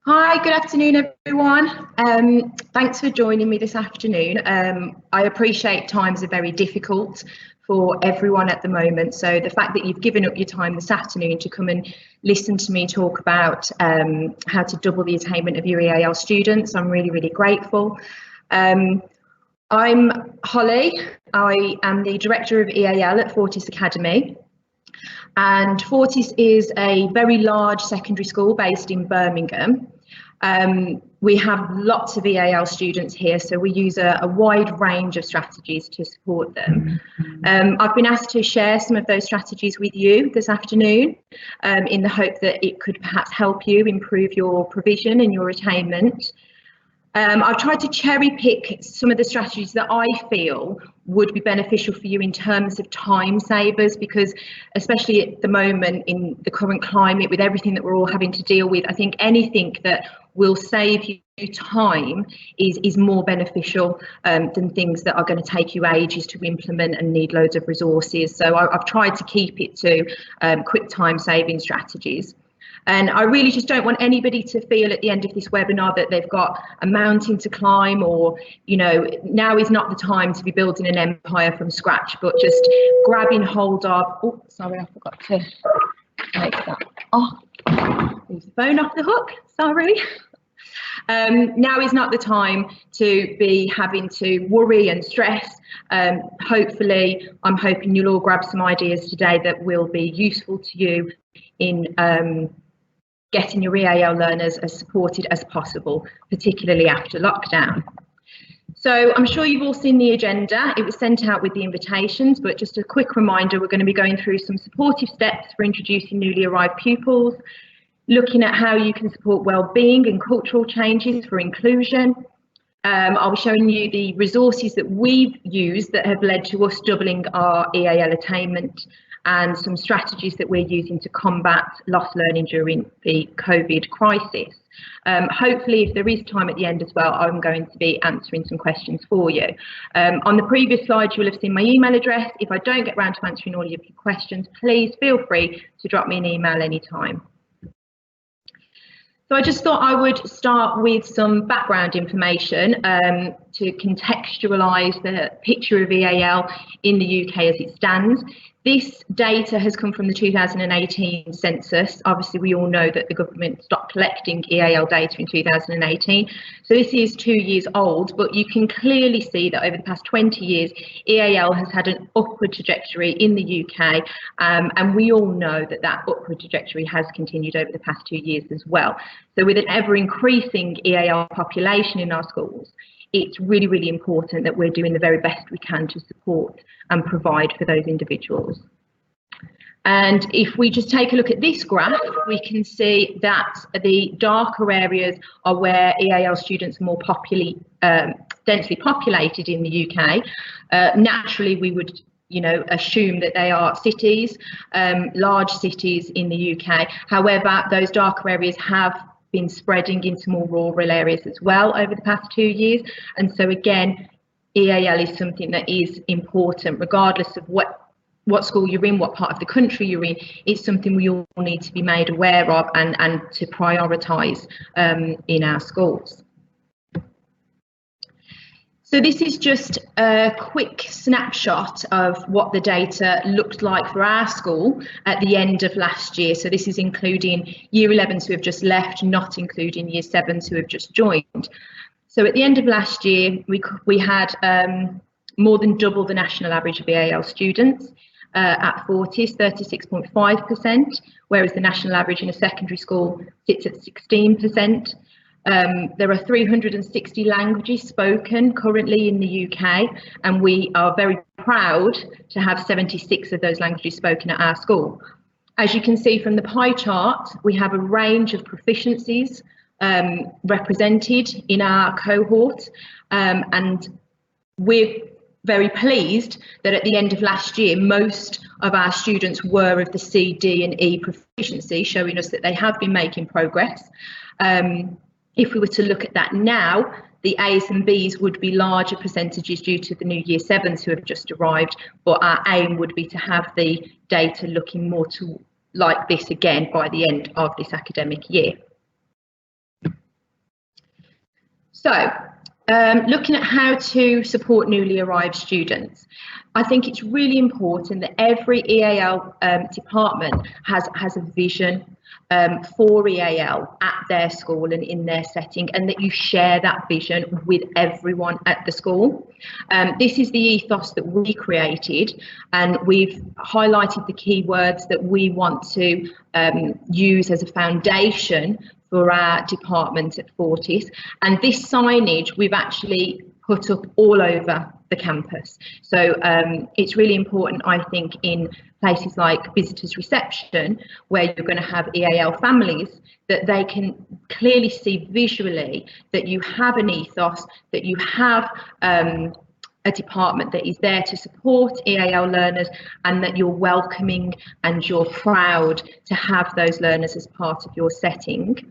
Hi, good afternoon, everyone. Thanks for joining me this afternoon. I appreciate times are very difficult for everyone at the moment. So the fact that you've given up your time this afternoon to come and listen to me talk about how to double the attainment of your EAL students, I'm really, really grateful. I'm Hollie. I am the Director of EAL at FlashAcademy. And Fortis is a very large secondary school based in Birmingham. We have lots of EAL students here, so we use a wide range of strategies to support them. I've been asked to share some of those strategies with you this afternoon in the hope that it could perhaps help you improve your provision and your attainment. I've tried to cherry pick some of the strategies that I feel would be beneficial for you in terms of time savers, because especially at the moment in the current climate with everything that we're all having to deal with, I think anything that will save you time is more beneficial than things that are going to take you ages to implement and need loads of resources. So I've tried to keep it to quick time saving strategies. And I really just don't want anybody to feel at the end of this webinar that they've got a mountain to climb, or, you know, now is not the time to be building an empire from scratch, but just grabbing hold of, oh, sorry, I forgot to make that. Oh, leave the phone off the hook, sorry. Now is not the time to be having to worry and stress. Hopefully, I'm hoping you'll all grab some ideas today that will be useful to you in getting your EAL learners as supported as possible, particularly after lockdown. So I'm sure you've all seen the agenda. It was sent out with the invitations, but just a quick reminder, we're going to be going through some supportive steps for introducing newly arrived pupils, looking at how you can support well-being and cultural changes for inclusion. I'll be showing you the resources that we've used that have led to us doubling our EAL attainment, and some strategies that we're using to combat lost learning during the COVID crisis. Hopefully, if there is time at the end as well, I'm going to be answering some questions for you. On the previous slide, you will have seen my email address. If I don't get around to answering all of your questions, please feel free to drop me an email anytime. So I just thought I would start with some background information to contextualise the picture of EAL in the UK as it stands. This data has come from the 2018 census. Obviously, we all know that the government stopped collecting EAL data in 2018. So this is 2 years old, but you can clearly see that over the past 20 years, EAL has had an upward trajectory in the UK. And we all know that that upward trajectory has continued over the past 2 years as well. So with an ever increasing EAL population in our schools, it's really, really important that we're doing the very best we can to support and provide for those individuals. And if we just take a look at this graph, we can see that the darker areas are where EAL students are more densely populated in the UK. Naturally, we would assume that they are cities, large cities in the UK. However, those darker areas have been spreading into more rural areas as well over the past 2 years. And so again, EAL is something that is important regardless of what school you're in, what part of the country you're in. It's something we all need to be made aware of and to prioritise in our schools. So this is just a quick snapshot of what the data looked like for our school at the end of last year. So this is including year 11s who have just left, not including year 7s who have just joined. So at the end of last year, we had more than double the national average of EAL students at Fortis, 36.5%, whereas the national average in a secondary school sits at 16%. There are 360 languages spoken currently in the UK, and we are very proud to have 76 of those languages spoken at our school. As you can see from the pie chart, we have a range of proficiencies represented in our cohort, and we're very pleased that at the end of last year, most of our students were of the C, D and E proficiency, showing us that they have been making progress. If we were to look at that now, the A's and B's would be larger percentages due to the new year 7s who have just arrived, but our aim would be to have the data looking more like this again by the end of this academic year. So, looking at how to support newly arrived students, I think it's really important that every EAL department has a vision for EAL at their school and in their setting, and that you share that vision with everyone at the school. This is the ethos that we created, and we've highlighted the key words that we want to use as a foundation for our department at Fortis. And this signage we've actually put up all over the campus. So it's really important, I think, in places like visitors reception, where you're going to have EAL families, that they can clearly see visually that you have an ethos, that you have a department that is there to support EAL learners, and that you're welcoming and you're proud to have those learners as part of your setting.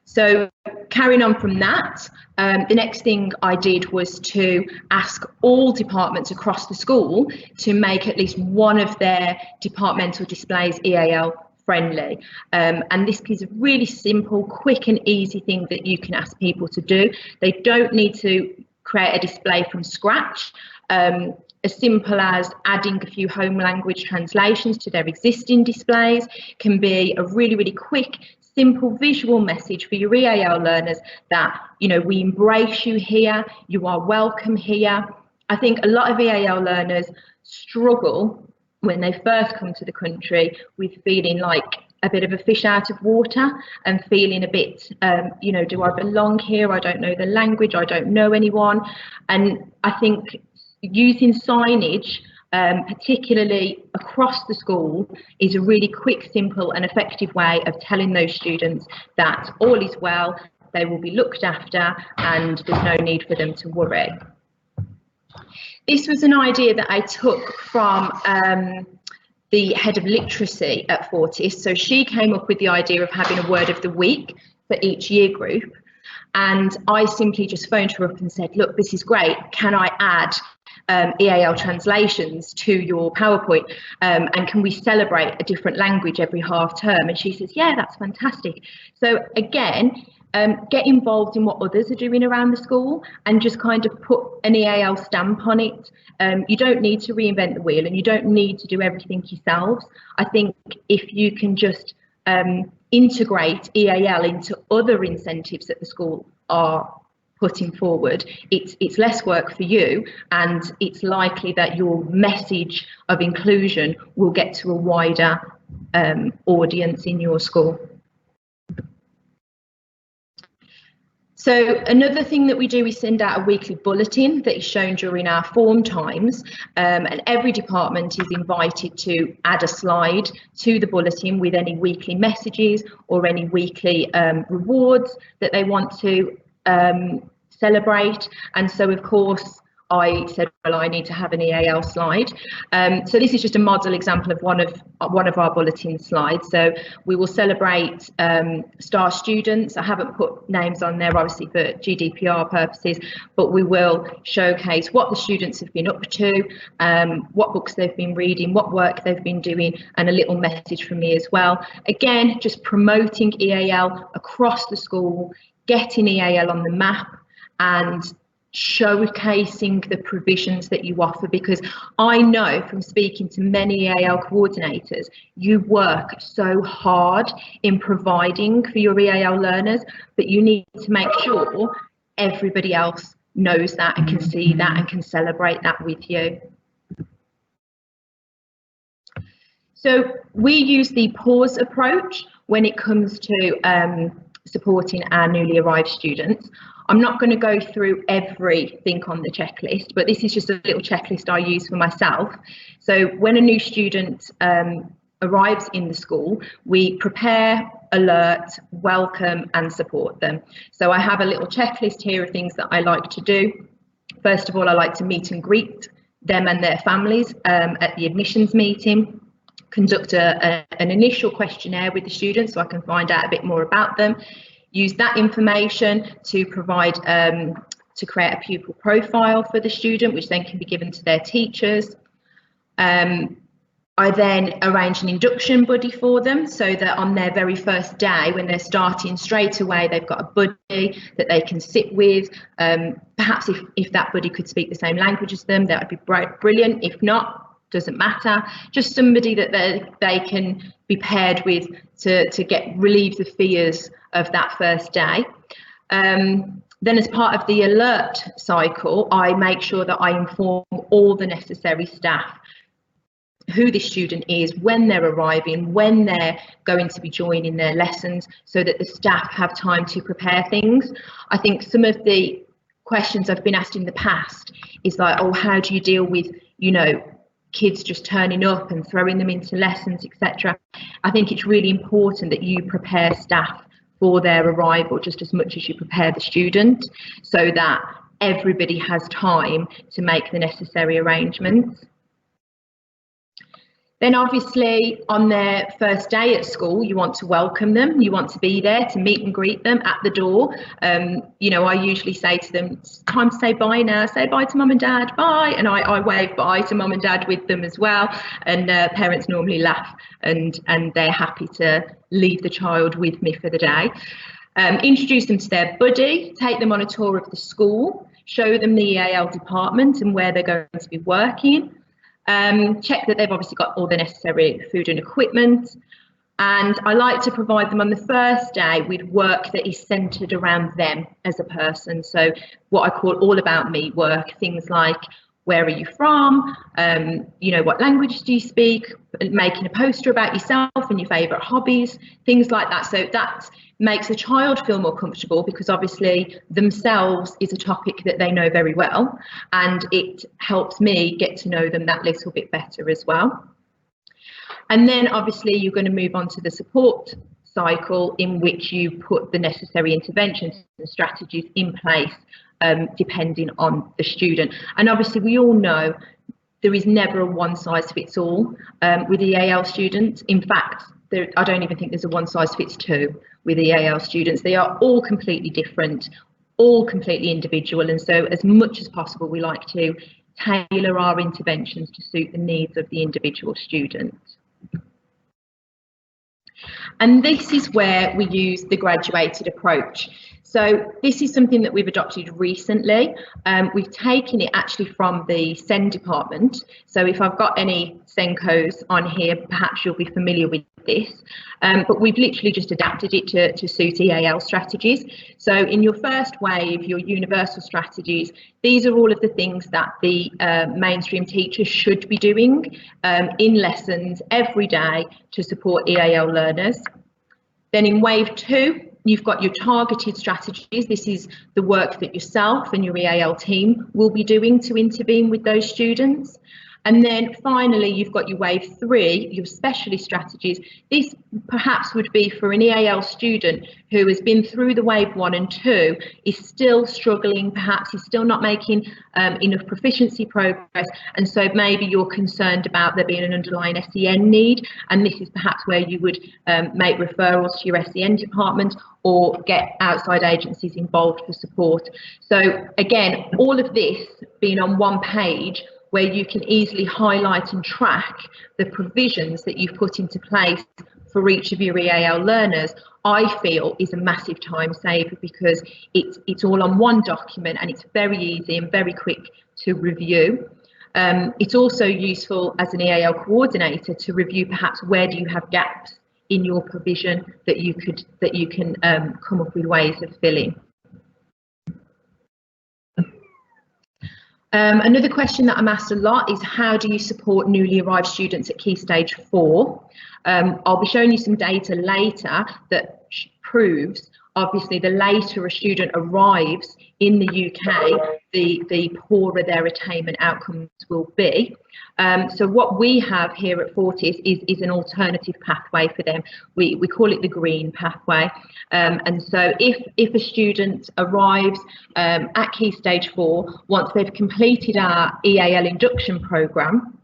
So carrying on from that, the next thing I did was to ask all departments across the school to make at least one of their departmental displays EAL friendly. And this is a really simple, quick and easy thing that you can ask people to do. They don't need to create a display from scratch. As simple as adding a few home language translations to their existing displays can be a really, really quick, simple visual message for your EAL learners that, you know, we embrace you here, you are welcome here. I think a lot of EAL learners struggle when they first come to the country with feeling like a bit of a fish out of water and feeling a bit, you know, do I belong here? I don't know the language, I don't know anyone. And I think using signage, particularly across the school, is a really quick, simple and effective way of telling those students that all is well, they will be looked after and there's no need for them to worry. This was an idea that I took from the head of literacy at Fortis. So she came up with the idea of having a word of the week for each year group. And I simply just phoned her up and said, look, this is great. Can I add EAL translations to your PowerPoint? And can we celebrate a different language every half term? And she says, yeah, that's fantastic. So again, get involved in what others are doing around the school and just kind of put an EAL stamp on it. You don't need to reinvent the wheel and you don't need to do everything yourselves. I think if you can just integrate EAL into other incentives that the school are putting forward, it's less work for you, and it's likely that your message of inclusion will get to a wider audience in your school. So another thing that we do is send out a weekly bulletin that is shown during our form times, and every department is invited to add a slide to the bulletin with any weekly messages or any weekly rewards that they want to celebrate. And so of course I said, well, I need to have an EAL slide. So this is just a model example of one of our bulletin slides. So we will celebrate star students. I haven't put names on there, obviously, for GDPR purposes, but we will showcase what the students have been up to, what books they've been reading, what work they've been doing, and a little message from me as well. Again, just promoting EAL across the school, getting EAL on the map, and showcasing the provisions that you offer, because I know from speaking to many EAL coordinators, you work so hard in providing for your EAL learners, but you need to make sure everybody else knows that and can see that and can celebrate that with you. So we use the pause approach when it comes to supporting our newly arrived students. I'm not going to go through everything on the checklist, but this is just a little checklist I use for myself. So when a new student arrives in the school, we prepare, alert, welcome and support them. So I have a little checklist here of things that I like to do. First of all, I like to meet and greet them and their families at the admissions meeting, conduct an initial questionnaire with the students so I can find out a bit more about them. Use that information to provide, to create a pupil profile for the student, which then can be given to their teachers. I I then arrange an induction buddy for them so that on their very first day, when they're starting, straight away they've got a buddy that they can sit with. Perhaps if that buddy could speak the same language as them, that would be brilliant. If not, doesn't matter. Just somebody that they can be paired with to relieve the fears of that first day. Then as part of the alert cycle, I make sure that I inform all the necessary staff who the student is, when they're arriving, when they're going to be joining their lessons, so that the staff have time to prepare things. I think some of the questions I've been asked in the past is like, oh, how do you deal with, you know, kids just turning up and throwing them into lessons, etc. I think it's really important that you prepare staff for their arrival just as much as you prepare the student, so that everybody has time to make the necessary arrangements. Then obviously on their first day at school, you want to welcome them. You want to be there to meet and greet them at the door. You know, I usually say to them, it's time to say bye now, say bye to mum and dad, bye. And I wave bye to mum and dad with them as well. And parents normally laugh and they're happy to leave the child with me for the day. Introduce them to their buddy, take them on a tour of the school, show them the EAL department and where they're going to be working. Check that they've obviously got all the necessary food and equipment, and I like to provide them on the first day with work that is centred around them as a person. So what I call all about me work, things like where are you from, you know, what language do you speak, making a poster about yourself and your favourite hobbies, things like that. So that makes a child feel more comfortable, because obviously themselves is a topic that they know very well, and it helps me get to know them that little bit better as well. And then obviously you're going to move on to the support cycle, in which you put the necessary interventions and strategies in place depending on the student. And obviously we all know there is never a one size fits all with EAL students. In fact, I don't even think there's a one size fits two with EAL students. They are all completely different, all completely individual, and so as much as possible we like to tailor our interventions to suit the needs of the individual student. And this is where we use the graduated approach. So this is something that we've adopted recently. We've taken it actually from the SEN department. So if I've got any SENCOs on here, perhaps you'll be familiar with this. But we've literally just adapted it to suit EAL strategies. So in your first wave, your universal strategies, these are all of the things that the mainstream teachers should be doing in lessons every day to support EAL learners. Then in wave 2, you've got your targeted strategies. This is the work that yourself and your EAL team will be doing to intervene with those students. And then finally, you've got your wave 3, your specialist strategies. This perhaps would be for an EAL student who has been through the wave 1 and 2, is still struggling, perhaps is still not making enough proficiency progress. And so maybe you're concerned about there being an underlying SEN need. And this is perhaps where you would make referrals to your SEN department or get outside agencies involved for support. So again, all of this being on one page, where you can easily highlight and track the provisions that you've put into place for each of your EAL learners, I feel is a massive time saver, because it's all on one document and it's very easy and very quick to review. It's also useful as an EAL coordinator to review perhaps where do you have gaps in your provision that you can come up with ways of filling. Another question that I'm asked a lot is, how do you support newly arrived students at Key Stage 4? I'll be showing you some data later that proves, obviously, the later a student arrives in the UK, the poorer their attainment outcomes will be. So what we have here at Fortis is an alternative pathway for them. We call it the green pathway. And so if a student arrives at Key Stage 4, once they've completed our EAL induction programme,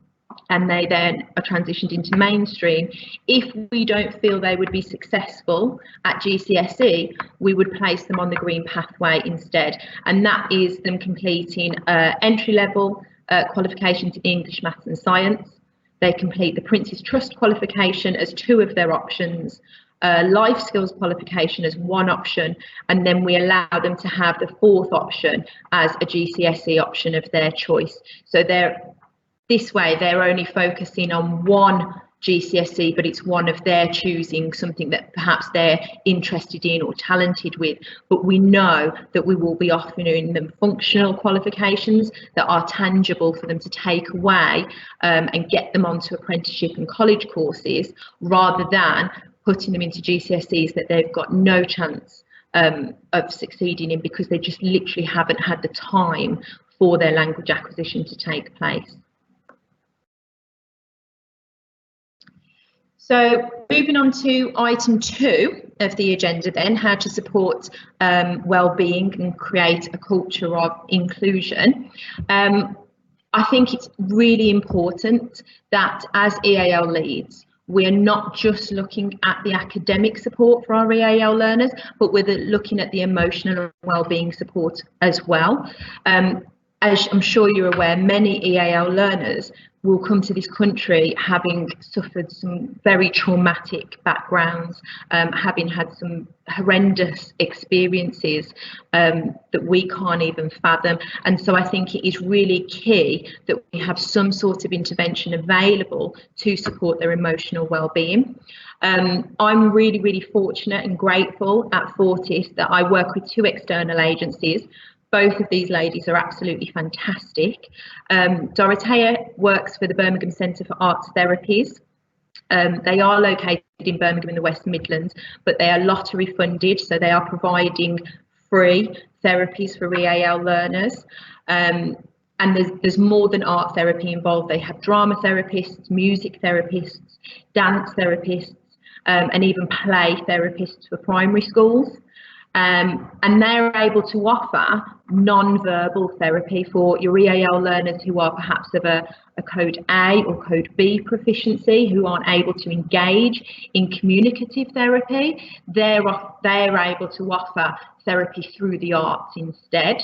and they then are transitioned into mainstream, if we don't feel they would be successful at GCSE, we would place them on the green pathway instead. And that is them completing entry-level qualifications in English, Maths and Science, they complete the Prince's Trust qualification as 2 of their options, life skills qualification as 1 option, and then we allow them to have the 4th option as a GCSE option of their choice. So this way they're only focusing on 1 GCSE, but it's one of their choosing, something that perhaps they're interested in or talented with. But we know that we will be offering them functional qualifications that are tangible for them to take away and get them onto apprenticeship and college courses, rather than putting them into GCSEs that they've got no chance of succeeding in, because they just literally haven't had the time for their language acquisition to take place. So moving on to item 2 of the agenda then, how to support well-being and create a culture of inclusion. I think it's really important that as EAL leads, we're not just looking at the academic support for our EAL learners, but we're looking at the emotional and well-being support as well. As I'm sure you're aware, many EAL learners will come to this country having suffered some very traumatic backgrounds, having had some horrendous experiences that we can't even fathom. And so I think it is really key that we have some sort of intervention available to support their emotional well-being. I'm really, really fortunate and grateful at Fortis that I work with 2 external agencies. Both of these ladies are absolutely fantastic. Dorothea works for the Birmingham Centre for Arts Therapies. They are located in Birmingham in the West Midlands, but they are lottery funded, so they are providing free therapies for EAL learners. And there's more than art therapy involved. They have drama therapists, music therapists, dance therapists, and even play therapists for primary schools. And they're able to offer non-verbal therapy for your EAL learners who are perhaps of a code A or code B proficiency, who aren't able to engage in communicative therapy. They're able to offer therapy through the arts instead.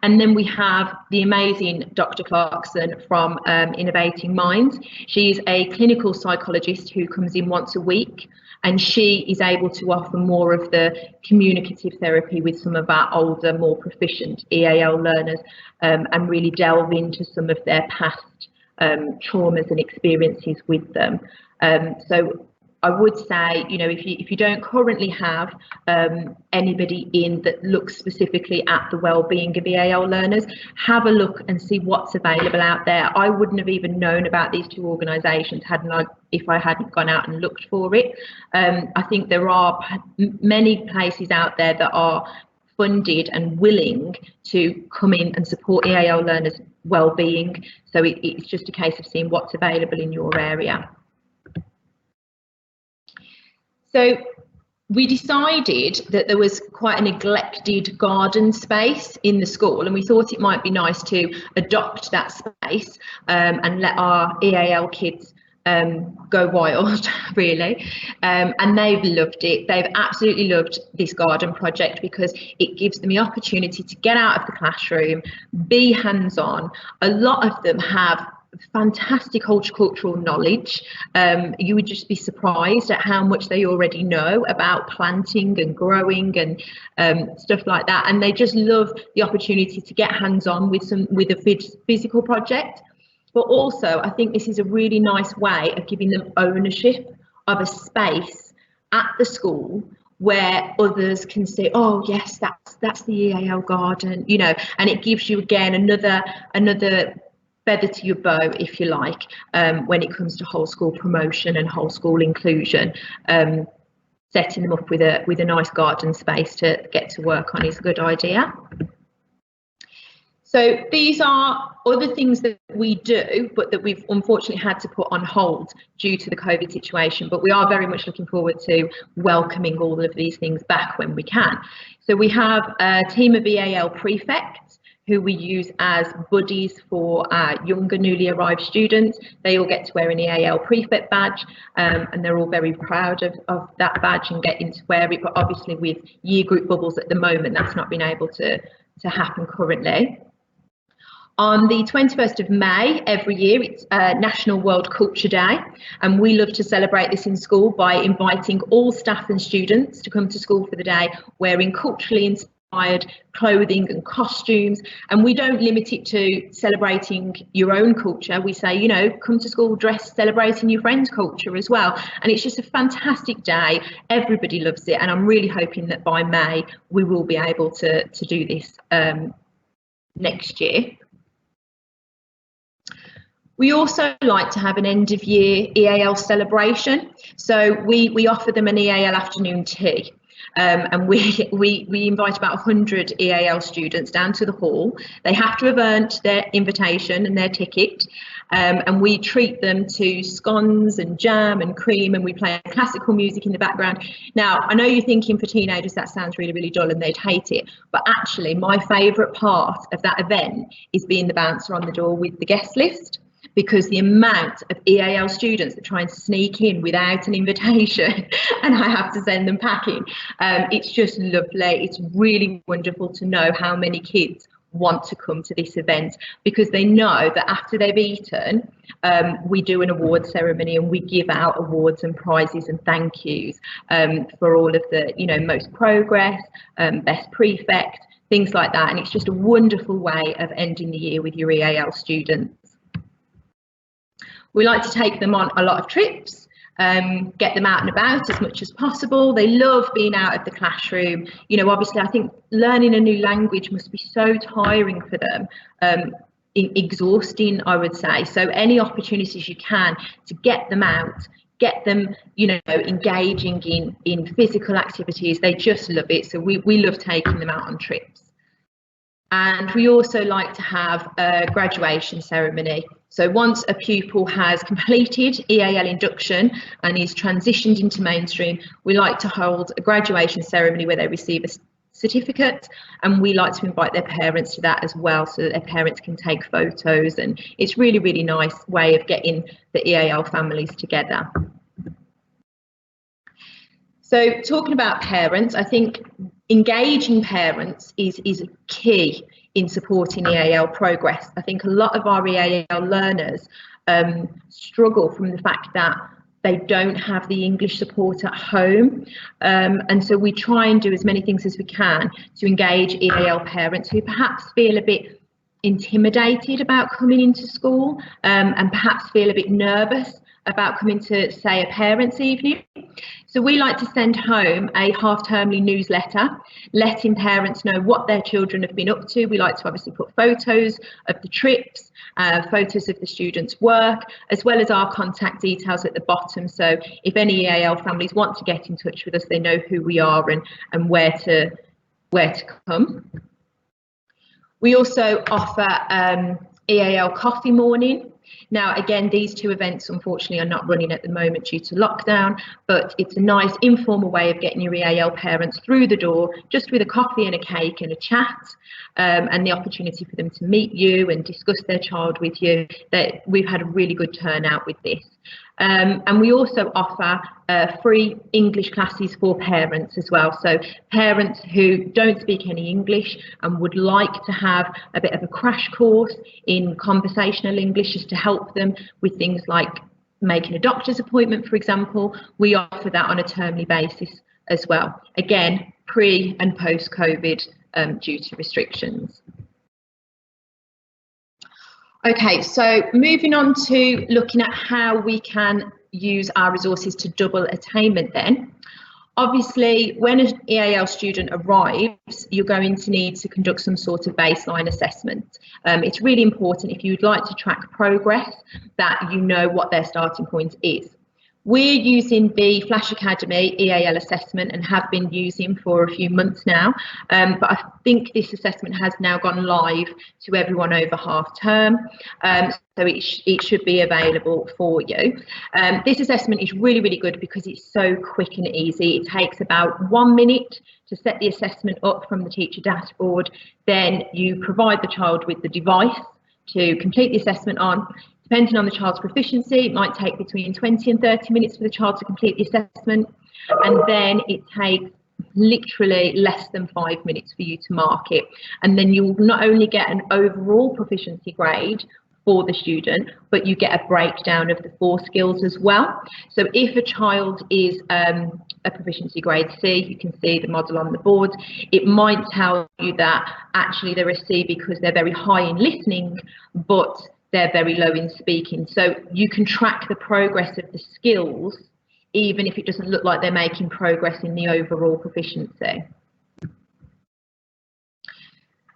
And then we have the amazing Dr. Clarkson from Innovating Minds. She's a clinical psychologist who comes in once a week, and she is able to offer more of the communicative therapy with some of our older, more proficient EAL learners, and really delve into some of their past traumas and experiences with them. So I would say, you know, if you don't currently have anybody in that looks specifically at the well-being of EAL learners, have a look and see what's available out there. I wouldn't have even known about these 2 organisations if I hadn't gone out and looked for it. I think there are many places out there that are funded and willing to come in and support EAL learners' well-being. So it's just a case of seeing what's available in your area. So we decided that there was quite a neglected garden space in the school, and we thought it might be nice to adopt that space and let our EAL kids go wild, really. And they've loved it. They've absolutely loved this garden project because it gives them the opportunity to get out of the classroom, be hands-on. A lot of them have fantastic horticultural knowledge. You would just be surprised at how much they already know about planting and growing and stuff like that, and they just love the opportunity to get hands-on with a physical project. But also I think this is a really nice way of giving them ownership of a space at the school where others can say, oh yes, that's the EAL garden, you know, and it gives you again another feather to your bow, if you like, when it comes to whole school promotion and whole school inclusion. Setting them up with a nice garden space to get to work on is a good idea. So these are other things that we do, but that we've unfortunately had to put on hold due to the COVID situation. But we are very much looking forward to welcoming all of these things back when we can. So we have a team of EAL prefects who we use as buddies for our younger newly arrived students. They all get to wear an EAL prefect badge, and they're all very proud of that badge and getting to wear it. But obviously with year group bubbles at the moment, that's not been able to happen currently. On the 21st of May every year, it's National World Culture Day, and we love to celebrate this in school by inviting all staff and students to come to school for the day wearing culturally inspired clothing and costumes. And we don't limit it to celebrating your own culture. We say, you know, come to school dressed celebrating your friend's culture as well. And it's just a fantastic day. Everybody loves it, and I'm really hoping that by May we will be able to do this next year. We also like to have an end of year EAL celebration. So we offer them an EAL afternoon tea. And we invite about 100 EAL students down to the hall. They have to have earned their invitation and their ticket. And we treat them to scones and jam and cream, and we play classical music in the background. Now, I know you're thinking for teenagers that sounds really, really dull and they'd hate it, but actually my favourite part of that event is being the bouncer on the door with the guest list, because the amount of EAL students that try and sneak in without an invitation and I have to send them packing, it's just lovely. It's really wonderful to know how many kids want to come to this event, because they know that after they've eaten, we do an award ceremony and we give out awards and prizes and thank yous for all of the, you know, most progress, best prefect, things like that. And it's just a wonderful way of ending the year with your EAL students. We like to take them on a lot of trips, get them out and about as much as possible. They love being out of the classroom. You know, obviously, I think learning a new language must be so tiring for them, exhausting, I would say. So any opportunities you can to get them out, get them, you know, engaging in physical activities, they just love it. So we love taking them out on trips. And we also like to have a graduation ceremony. So once a pupil has completed EAL induction and is transitioned into mainstream, we like to hold a graduation ceremony where they receive a certificate, and we like to invite their parents to that as well, so that their parents can take photos, and it's really, really nice way of getting the EAL families together. So talking about parents, I think engaging parents is key in supporting EAL progress. I think a lot of our EAL learners struggle from the fact that they don't have the English support at home, and so we try and do as many things as we can to engage EAL parents who perhaps feel a bit intimidated about coming into school, and perhaps feel a bit nervous about coming to, say, a parents' evening. So we like to send home a half-termly newsletter, letting parents know what their children have been up to. We like to obviously put photos of the trips, photos of the students' work, as well as our contact details at the bottom. So if any EAL families want to get in touch with us, they know who we are and where to come. We also offer EAL coffee morning. Now, again, these two events, unfortunately, are not running at the moment due to lockdown, but it's a nice informal way of getting your EAL parents through the door, just with a coffee and a cake and a chat, and the opportunity for them to meet you and discuss their child with you. That we've had a really good turnout with this. And we also offer free English classes for parents as well. So parents who don't speak any English and would like to have a bit of a crash course in conversational English, just to help them with things like making a doctor's appointment, for example, we offer that on a termly basis as well. Again, pre and post COVID due to restrictions. Okay, so moving on to looking at how we can use our resources to double attainment then. Obviously, when an EAL student arrives, you're going to need to conduct some sort of baseline assessment. It's really important, if you'd like to track progress, that you know what their starting point is. We're using the FlashAcademy EAL assessment and have been using for a few months now, but I think this assessment has now gone live to everyone over half term, so it should be available for you. This assessment is really, really good because it's so quick and easy. It takes about 1 minute to set the assessment up from the teacher dashboard. Then you provide the child with the device to complete the assessment on. Depending on the child's proficiency, it might take between 20 and 30 minutes for the child to complete the assessment, and then it takes literally less than 5 minutes for you to mark it. And then you'll not only get an overall proficiency grade for the student, but you get a breakdown of the 4 skills as well. So if a child is a proficiency grade C, you can see the model on the board, it might tell you that actually they're a C because they're very high in listening, but they're very low in speaking. So you can track the progress of the skills, even if it doesn't look like they're making progress in the overall proficiency.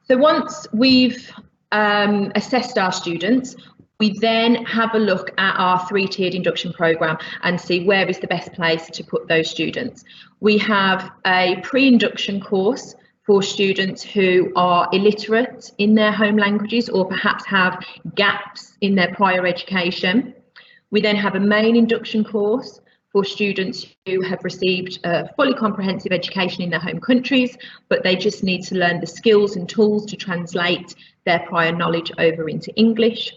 So once we've assessed our students, we then have a look at our 3-tiered induction programme and see where is the best place to put those students. We have a pre-induction course for students who are illiterate in their home languages or perhaps have gaps in their prior education. We then have a main induction course for students who have received a fully comprehensive education in their home countries, but they just need to learn the skills and tools to translate their prior knowledge over into English.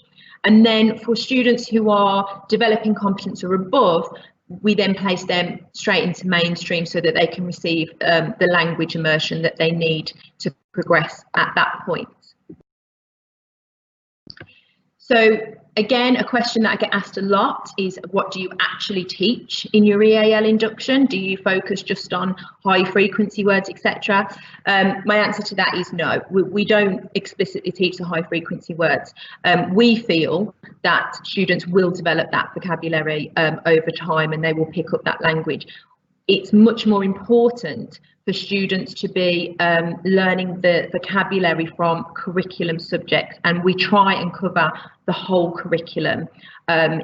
And then for students who are developing competence or above, we then place them straight into mainstream so that they can receive the language immersion that they need to progress at that point. So again, a question that I get asked a lot is, what do you actually teach in your EAL induction? Do you focus just on high frequency words, etc.? My answer to that is no. We don't explicitly teach the high frequency words. We feel that students will develop that vocabulary over time and they will pick up that language. It's much more important for students to be learning the vocabulary from curriculum subjects, and we try and cover the whole curriculum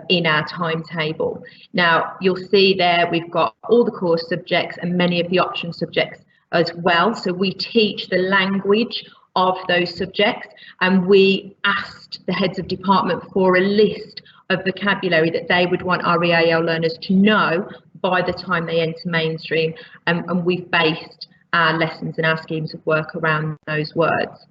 in our timetable. Now you'll see there we've got all the core subjects and many of the option subjects as well, so we teach the language of those subjects, and we asked the heads of department for a list of vocabulary that they would want our EAL learners to know by the time they enter mainstream, and we've based our lessons and our schemes of work around those words.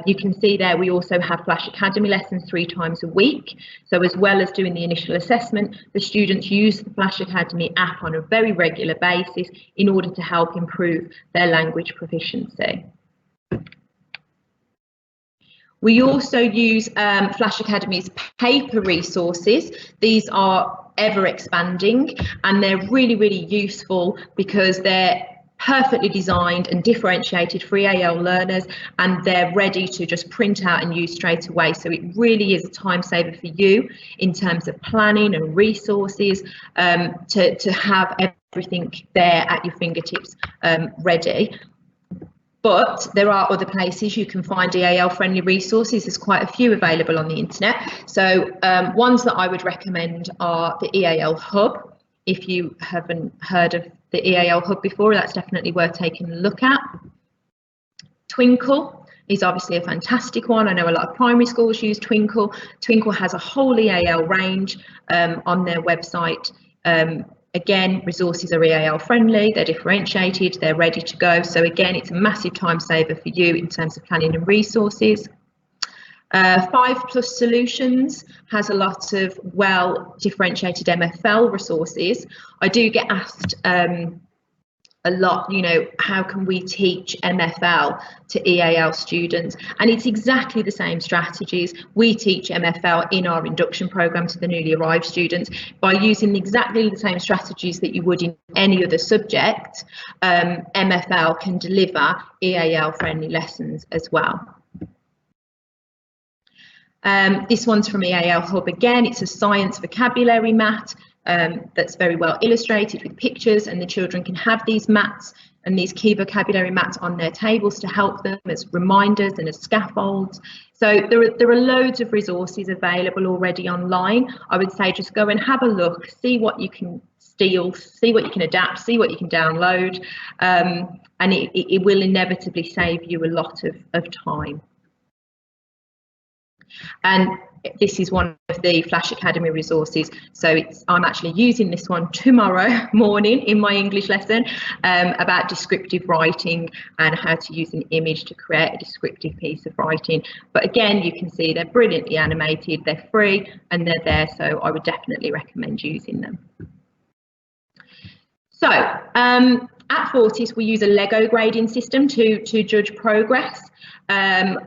You can see there we also have FlashAcademy lessons 3 times a week. So as well as doing the initial assessment, the students use the FlashAcademy app on a very regular basis in order to help improve their language proficiency. We also use FlashAcademy's paper resources. These are ever expanding and they're really, really useful because they're perfectly designed and differentiated for EAL learners, and they're ready to just print out and use straight away. So it really is a time saver for you in terms of planning and resources, to have everything there at your fingertips ready. But there are other places you can find EAL friendly resources. There's quite a few available on the internet. So ones that I would recommend are the EAL Hub. If you haven't heard of the EAL Hub before, that's definitely worth taking a look at. Twinkle is obviously a fantastic one. I know a lot of primary schools use Twinkle. Twinkle has a whole EAL range on their website. Again, resources are EAL friendly, they're differentiated, they're ready to go. So again, it's a massive time saver for you in terms of planning and resources. 5+ Solutions has a lot of well differentiated MFL resources. I do get asked a lot, you know, how can we teach MFL to EAL students? And it's exactly the same strategies. We teach MFL in our induction program to the newly arrived students by using exactly the same strategies that you would in any other subject. MFL can deliver EAL friendly lessons as well. This one's from EAL Hub again. It's a science vocabulary mat that's very well illustrated with pictures, and the children can have these mats and these key vocabulary mats on their tables to help them as reminders and as scaffolds. So there are loads of resources available already online. I would say just go and have a look, see what you can steal, see what you can adapt, see what you can download, and it will inevitably save you a lot of time. And this is one of the FlashAcademy resources. So I'm actually using this one tomorrow morning in my English lesson about descriptive writing and how to use an image to create a descriptive piece of writing. But again, you can see they're brilliantly animated, they're free and they're there. So I would definitely recommend using them. So At Fortis, we use a Lego grading system to judge progress.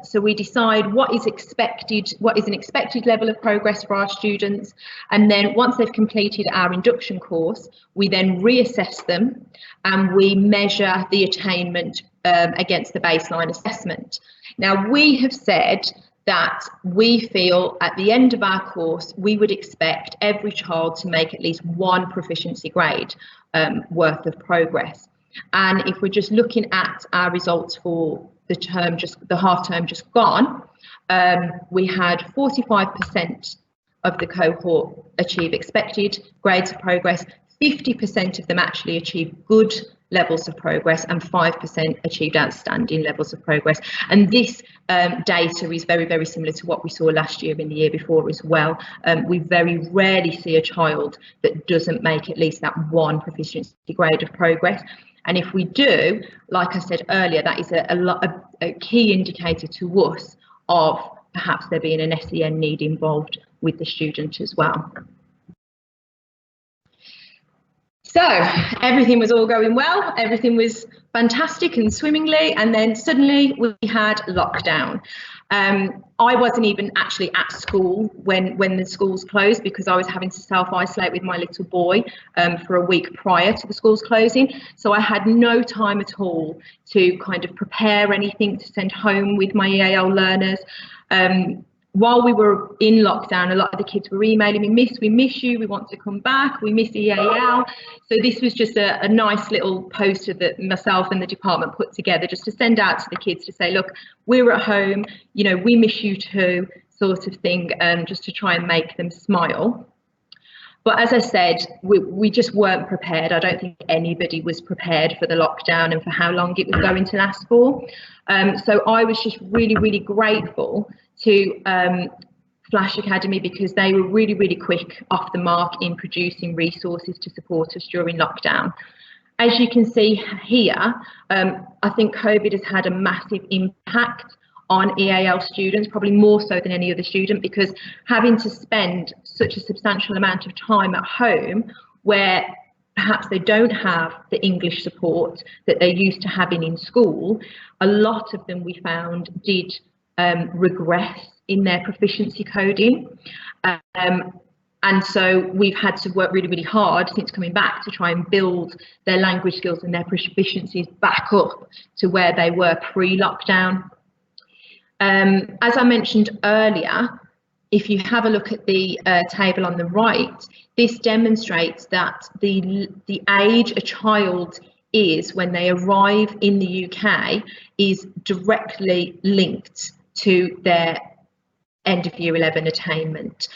So we decide what is an expected level of progress for our students, and then once they've completed our induction course, we then reassess them and we measure the attainment against the baseline assessment. Now, we have said that we feel at the end of our course, we would expect every child to make at least one proficiency grade worth of progress. And if we're just looking at our results for the half term just gone, we had 45% of the cohort achieve expected grades of progress, 50% of them actually achieved good levels of progress, and 5% achieved outstanding levels of progress. And this data is very, very similar to what we saw last year and the year before as well. We very rarely see a child that doesn't make at least that one proficiency grade of progress. And if we do, like I said earlier, that is a key indicator to us of perhaps there being an SEN need involved with the student as well. So everything was all going well, everything was fantastic and swimmingly, and then suddenly we had lockdown. I wasn't even actually at school when the schools closed, because I was having to self-isolate with my little boy for a week prior to the schools closing. So I had no time at all to kind of prepare anything to send home with my EAL learners. While we were in lockdown, a lot of the kids were emailing me, "Miss, we miss you, we want to come back, we miss EAL." So this was just a nice little poster that myself and the department put together just to send out to the kids to say, look, we're at home, you know, we miss you too, sort of thing, just to try and make them smile. But as I said, we just weren't prepared. I don't think anybody was prepared for the lockdown and for how long it was going to last for. So I was just really, really grateful to FlashAcademy, because they were really, really quick off the mark in producing resources to support us during lockdown. As you can see here, I think COVID has had a massive impact on EAL students, probably more so than any other student, because having to spend such a substantial amount of time at home where perhaps they don't have the English support that they're used to having in school, a lot of them we found did regress in their proficiency coding. And so we've had to work really, really hard since coming back to try and build their language skills and their proficiencies back up to where they were pre-lockdown. As I mentioned earlier, if you have a look at the table on the right, this demonstrates that the age a child is when they arrive in the UK is directly linked to their end of year 11 attainment,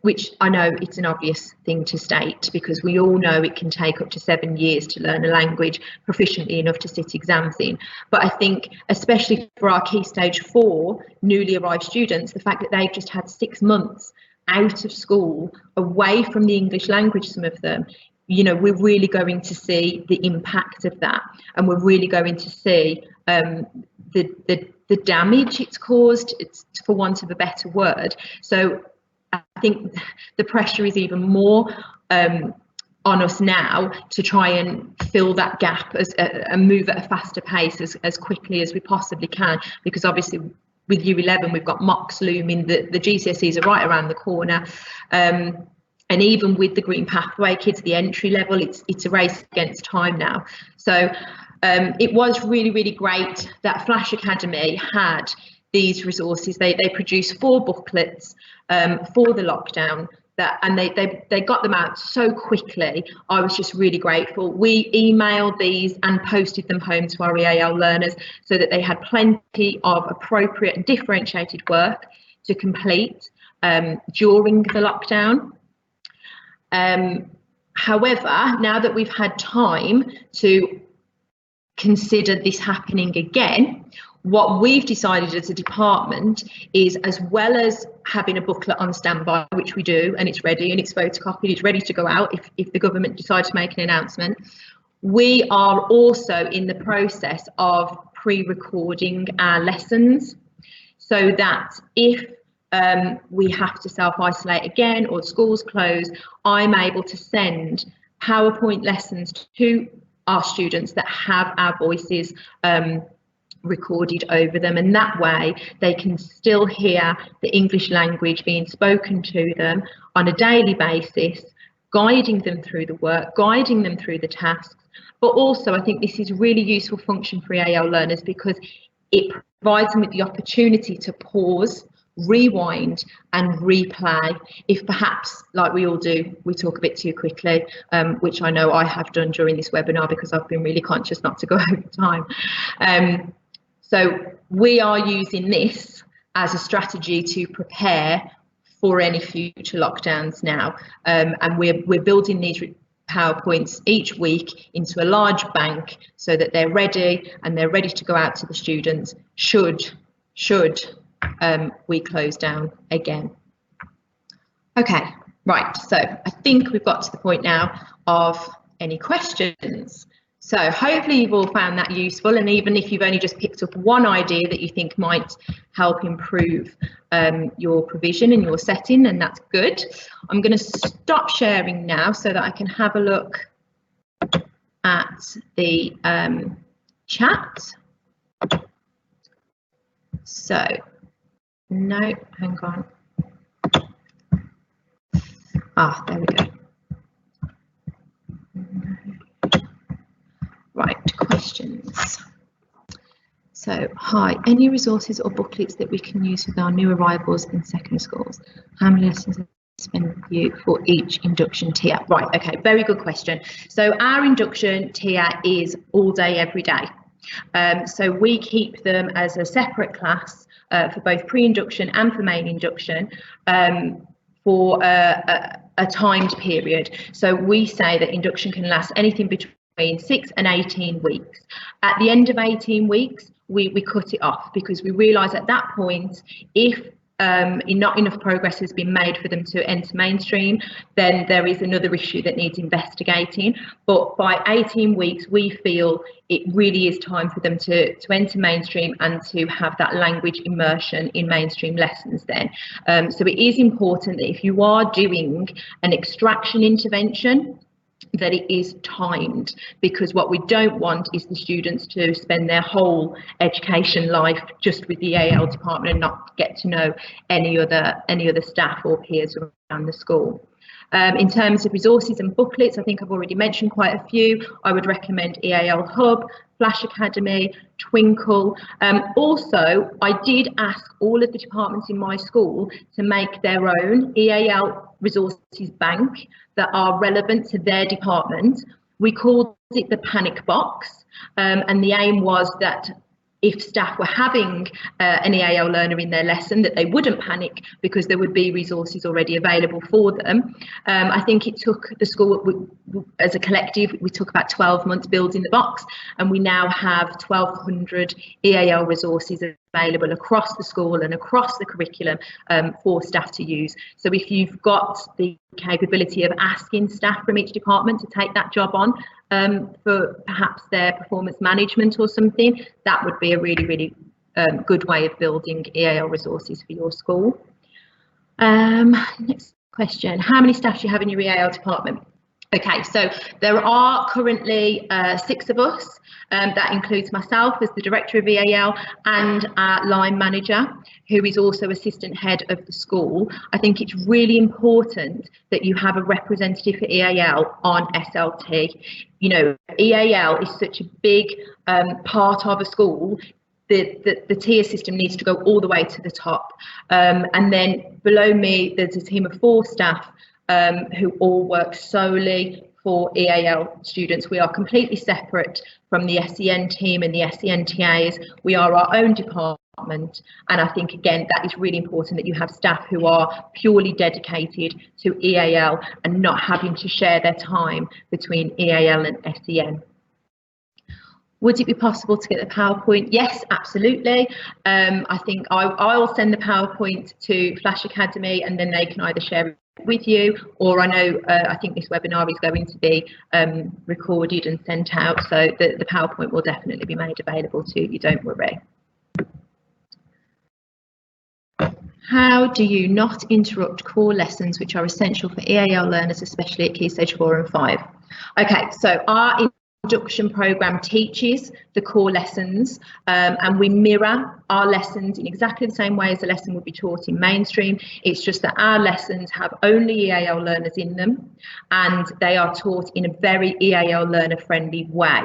which I know it's an obvious thing to state, because we all know it can take up to 7 years to learn a language proficiently enough to sit exams in. But I think especially for our Key Stage 4 newly arrived students, the fact that they've just had 6 months out of school, away from the English language, some of them, you know, we're really going to see the impact of that, and we're really going to see the damage it's caused, it's, for want of a better word. So I think the pressure is even more on us now to try and fill that gap and move at a faster pace as quickly as we possibly can, because obviously with Year 11 we've got mocks looming, the GCSEs are right around the corner, and even with the Green Pathway kids, the entry level, it's a race against time now. So it was really, really great that FlashAcademy had these resources. They produced 4 booklets for the lockdown, and they got them out so quickly. I was just really grateful. We emailed these and posted them home to our EAL learners so that they had plenty of appropriate and differentiated work to complete during the lockdown. However, now that we've had time to consider this happening again, what we've decided as a department is, as well as having a booklet on standby, which we do, and it's ready and it's photocopied, it's ready to go out if the government decides to make an announcement, we are also in the process of pre-recording our lessons, so that if we have to self-isolate again or schools close, I'm able to send PowerPoint lessons to our students that have our voices recorded over them, and that way they can still hear the English language being spoken to them on a daily basis, guiding them through the work, guiding them through the tasks. But also I think this is a really useful function for EAL learners because it provides them with the opportunity to pause, rewind and replay if perhaps, like we all do, we talk a bit too quickly, which I know I have done during this webinar because I've been really conscious not to go over time. So we are using this as a strategy to prepare for any future lockdowns now, and we're building these PowerPoints each week into a large bank so that they're ready and they're ready to go out to the students should we close down again. Okay, right, so I think we've got to the point now of any questions. So hopefully you've all found that useful, and even if you've only just picked up one idea that you think might help improve your provision and your setting, then that's good. I'm going to stop sharing now so that I can have a look at the chat. So, no, hang on. Ah, there we go. Right, questions. So, hi, any resources or booklets that we can use with our new arrivals in secondary schools? How many lessons have we spent with you for each induction tier? Right, okay, very good question. So our induction tier is all day, every day. So we keep them as a separate class for both pre-induction and for main induction for a timed period. So we say that induction can last anything between 6 and 18 weeks. At the end of 18 weeks, we cut it off because we realise at that point, if not enough progress has been made for them to enter mainstream, then there is another issue that needs investigating. But by 18 weeks, we feel it really is time for them to enter mainstream and to have that language immersion in mainstream lessons then. So it is important that if you are doing an extraction intervention, that it is timed, because what we don't want is the students to spend their whole education life just with the EAL department and not get to know any other staff or peers around the school. In terms of resources and booklets, I think I've already mentioned quite a few. I would recommend EAL Hub, FlashAcademy, Twinkle. Also, I did ask all of the departments in my school to make their own EAL resources bank that are relevant to their department. We called it the panic box, and the aim was that if staff were having an EAL learner in their lesson, that they wouldn't panic because there would be resources already available for them. I think it took the school, as a collective, we took about 12 months building the box, and we now have 1,200 EAL resources available across the school and across the curriculum for staff to use. So if you've got the capability of asking staff from each department to take that job on for perhaps their performance management or something, that would be a really good way of building EAL resources for your school. Next question, how many staff do you have in your EAL department? Okay, so there are currently 6 of us. That includes myself as the director of EAL and our line manager, who is also assistant head of the school. I think it's really important that you have a representative for EAL on SLT. You know, EAL is such a big part of a school. The tier system needs to go all the way to the top. And then below me, there's a team of 4 staff who all work solely for EAL students. We are completely separate from the SEN team and the SEN TAs. We are our own department, and I think again that is really important that you have staff who are purely dedicated to EAL and not having to share their time between EAL and SEN. Would it be possible to get the PowerPoint? Yes, absolutely. I think I'll send the PowerPoint to FlashAcademy and then they can either share it with you, or I know I think this webinar is going to be recorded and sent out, so the PowerPoint will definitely be made available to you, don't worry. How do you not interrupt core lessons which are essential for EAL learners, especially at Key Stage 4 and 5? Okay, so our induction programme teaches the core lessons, and we mirror our lessons in exactly the same way as the lesson would be taught in mainstream. It's just that our lessons have only EAL learners in them, and they are taught in a very EAL learner friendly way.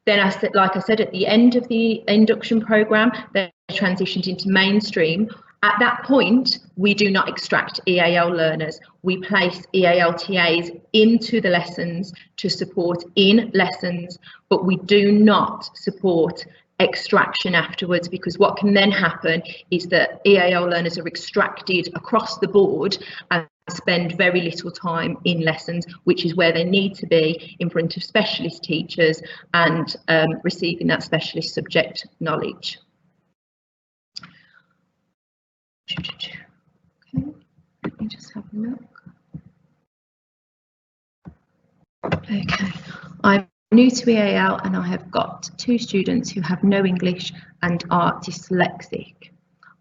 Then, like I said, at the end of the induction programme, they're transitioned into mainstream. At that point, we do not extract EAL learners. We place EAL TAs into the lessons to support in lessons, but we do not support extraction afterwards, because what can then happen is that EAL learners are extracted across the board and spend very little time in lessons, which is where they need to be, in front of specialist teachers and receiving that specialist subject knowledge. Okay, let me just have a look. Okay, I'm new to EAL and I have got 2 students who have no English and are dyslexic.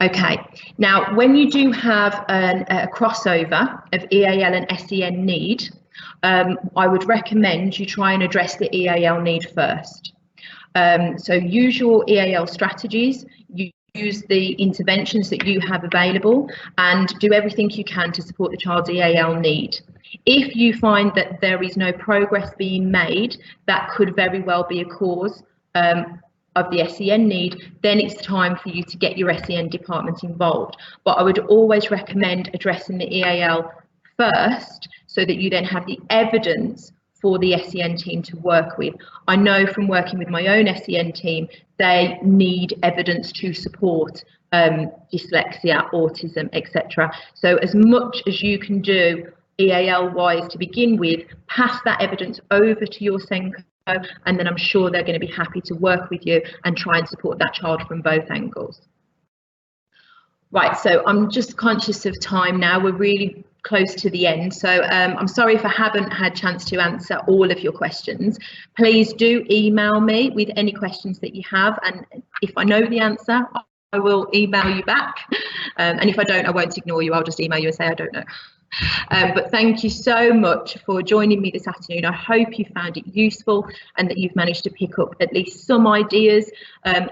Okay, now when you do have a crossover of EAL and SEN need, I would recommend you try and address the EAL need first. So use your EAL strategies, use the interventions that you have available, and do everything you can to support the child's EAL need. If you find that there is no progress being made, that could very well be a cause of the SEN need, then it's time for you to get your SEN department involved. But I would always recommend addressing the EAL first, so that you then have the evidence for the SEN team to work with. I know from working with my own SEN team, they need evidence to support dyslexia, autism, etc. So as much as you can do EAL wise to begin with, pass that evidence over to your SENCO, and then I'm sure they're going to be happy to work with you and try and support that child from both angles. Right, so I'm just conscious of time now. We're really close to the end, so I'm sorry if I haven't had a chance to answer all of your questions. Please do email me with any questions that you have, and if I know the answer, I will email you back, and if I don't, I won't ignore you. I'll just email you and say I don't know. But thank you so much for joining me this afternoon. I hope you found it useful and that you've managed to pick up at least some ideas,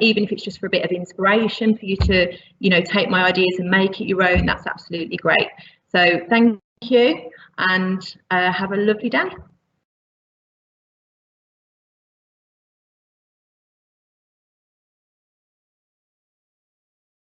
even if it's just for a bit of inspiration for you to, you know, take my ideas and make it your own. That's absolutely great. So thank you, and have a lovely day.